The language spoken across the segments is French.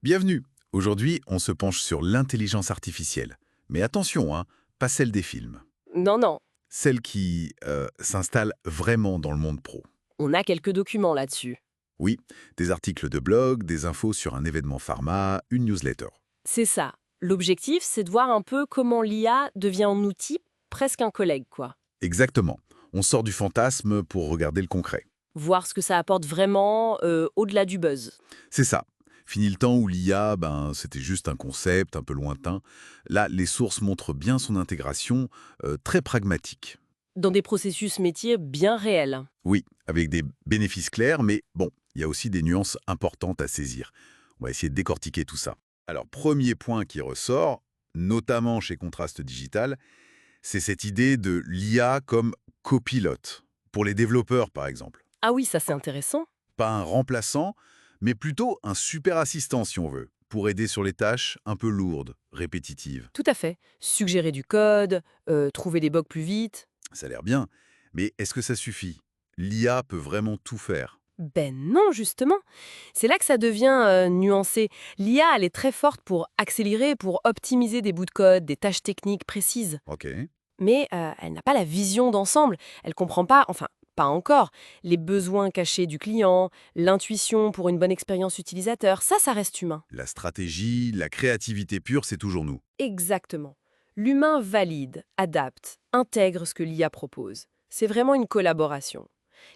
Bienvenue. Aujourd'hui, on se penche sur l'intelligence artificielle. Mais attention, hein, pas celle des films. Non, non, Celle qui s'installe vraiment dans le monde pro. on a quelques documents là-dessus. Oui, des articles de blog, des infos sur un événement pharma, une newsletter. C'est ça. L'objectif, c'est de voir un peu comment l'IA devient un outil, presque un collègue, quoi. Exactement. On sort du fantasme pour regarder le concret. Voir ce que ça apporte vraiment au-delà du buzz. C'est ça. Fini le temps où l'IA, c'était juste un concept un peu lointain. Là, les sources montrent bien son intégration, très pragmatique. Dans des processus métiers bien réels. Oui, avec des bénéfices clairs, mais bon, il y a aussi des nuances importantes à saisir. On va essayer de décortiquer tout ça. Alors, premier point qui ressort, notamment chez Contraste Digital, c'est cette idée de l'IA comme copilote, pour les développeurs par exemple. Ah oui, ça c'est intéressant. Pas un remplaçant, mais plutôt un super assistant si on veut, pour aider sur les tâches un peu lourdes, répétitives. Tout à fait. Suggérer du code, trouver des bugs plus vite. Ça a l'air bien, mais est-ce que ça suffit? L'IA peut vraiment tout faire. Ben non, justement. C'est là que ça devient nuancé. L'IA, elle est très forte pour accélérer, pour optimiser des bouts de code, des tâches techniques précises. Ok. Mais elle n'a pas la vision d'ensemble. Elle comprend pas, enfin, pas encore, les besoins cachés du client, l'intuition pour une bonne expérience utilisateur. Ça reste humain. La stratégie, la créativité pure, c'est toujours nous. Exactement. L'humain valide, adapte, intègre ce que l'IA propose. C'est vraiment une collaboration.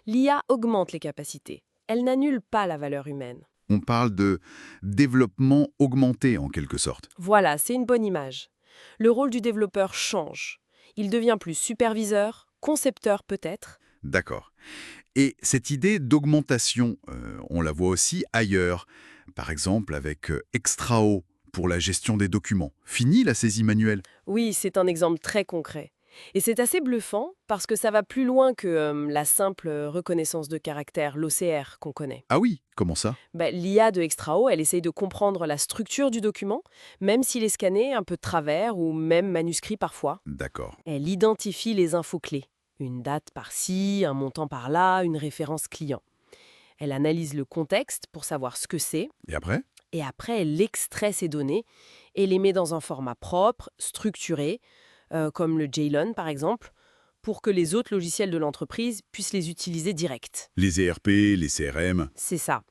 L'IA augmente les capacités. Elle n'annule pas la valeur humaine. On parle de développement augmenté en quelque sorte. Voilà, c'est une bonne image. Le rôle du développeur change. Il devient plus superviseur, concepteur peut-être. D'accord. Et cette idée d'augmentation, on la voit aussi ailleurs. Par exemple avec Extrao pour la gestion des documents. Fini la saisie manuelle. Oui, c'est un exemple très concret. Et c'est assez bluffant parce que ça va plus loin que la simple reconnaissance de caractère, l'OCR qu'on connaît. Ah oui, comment ça? L'IA de Extrao, elle essaye de comprendre la structure du document, même s'il est scanné un peu de travers ou même manuscrit parfois. D'accord. Elle identifie les infos clés. Une date par-ci, un montant par-là, une référence client. Elle analyse le contexte pour savoir ce que c'est, Et après? et après elle extrait ces données et les met dans un format propre, structuré, comme le JSON par exemple, pour que les autres logiciels de l'entreprise puissent les utiliser direct. Les ERP, les CRM, C'est ça.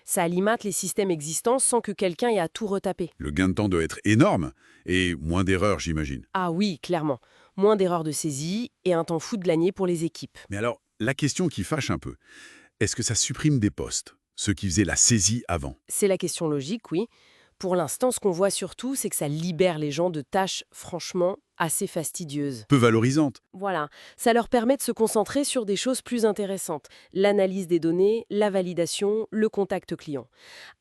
Ça alimente les systèmes existants sans que quelqu'un ait à tout retaper. le gain de temps doit être énorme. Et moins d'erreurs, j'imagine. Ah oui, clairement. Moins d'erreurs de saisie et un temps fou de gagner pour les équipes. Mais alors, la question qui fâche un peu, est-ce que ça supprime des postes? Ceux qui faisaient la saisie avant. C'est la question logique, oui. Pour l'instant, ce qu'on voit surtout, c'est que ça libère les gens de tâches, franchement, assez fastidieuses. Peu valorisante. Voilà, ça leur permet de se concentrer sur des choses plus intéressantes. L'analyse des données, la validation, le contact client.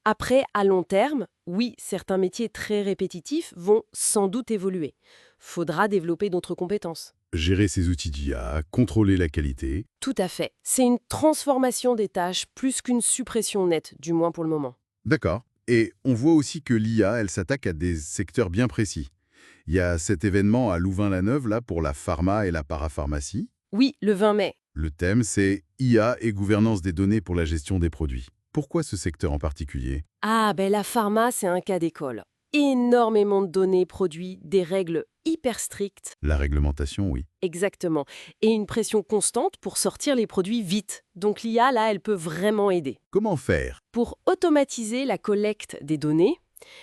Après, à long terme, oui, certains métiers très répétitifs vont sans doute évoluer. Faudra développer d'autres compétences. Gérer ces outils d'IA, contrôler la qualité. Tout à fait. C'est une transformation des tâches plus qu'une suppression nette, du moins pour le moment. D'accord. Et on voit aussi que l'IA, elle s'attaque à des secteurs bien précis. Il y a cet événement à Louvain-la-Neuve, là, pour la pharma et la parapharmacie. Oui, le 20 mai. Le thème, c'est IA et gouvernance des données pour la gestion des produits. Pourquoi ce secteur en particulier? Ah, la pharma, c'est un cas d'école. Énormément de données, produits, des règles hyper strictes. La réglementation, oui. Exactement. Et une pression constante pour sortir les produits vite. Donc l'IA, là, elle peut vraiment aider. Comment faire? Pour automatiser la collecte des données,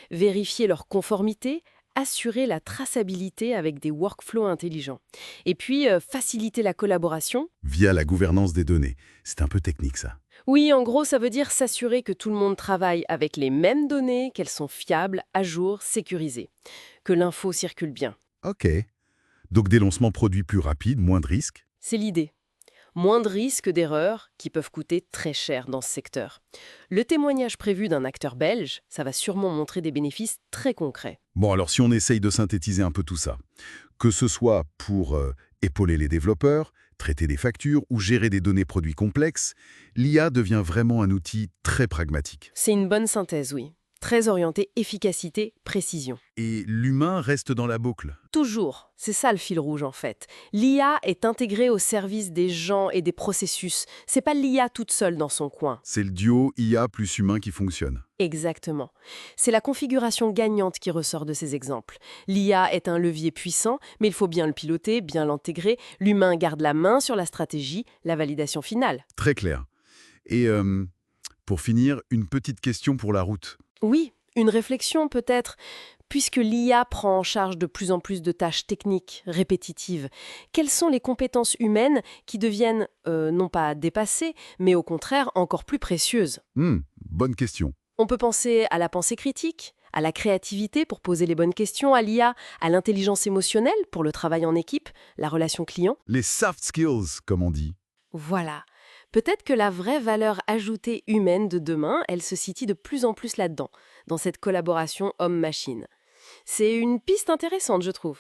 vérifier leur conformité, assurer la traçabilité avec des workflows intelligents. Et puis, faciliter la collaboration. Via la gouvernance des données. C'est un peu technique, ça. Oui, en gros, ça veut dire s'assurer que tout le monde travaille avec les mêmes données, qu'elles sont fiables, à jour, sécurisées. Que l'info circule bien. Ok. Donc des lancements produits plus rapides, moins de risques. C'est l'idée. Moins de risques d'erreurs qui peuvent coûter très cher dans ce secteur. Le témoignage prévu d'un acteur belge, ça va sûrement montrer des bénéfices très concrets. Bon, alors si on essaye de synthétiser un peu tout ça, que ce soit pour épauler les développeurs, traiter des factures ou gérer des données produits complexes, l'IA devient vraiment un outil très pragmatique. C'est une bonne synthèse, oui. très orienté efficacité, précision. Et l'humain reste dans la boucle. Toujours, c'est ça le fil rouge en fait. L'IA est intégrée au service des gens et des processus. C'est pas l'IA toute seule dans son coin. C'est le duo IA plus humain qui fonctionne. Exactement. C'est la configuration gagnante qui ressort de ces exemples. L'IA est un levier puissant, mais il faut bien le piloter, bien l'intégrer. L'humain garde la main sur la stratégie, la validation finale. Très clair. Et pour finir, une petite question pour la route. Oui, une réflexion peut-être. Puisque l'IA prend en charge de plus en plus de tâches techniques, répétitives, quelles sont les compétences humaines qui deviennent, non pas dépassées, mais au contraire encore plus précieuses? Bonne question. On peut penser à la pensée critique, à la créativité pour poser les bonnes questions à l'IA, à l'intelligence émotionnelle pour le travail en équipe, la relation client. Les soft skills, comme on dit. Voilà. Peut-être que la vraie valeur ajoutée humaine de demain, elle se situe de plus en plus là-dedans, dans cette collaboration homme-machine. C'est une piste intéressante, je trouve.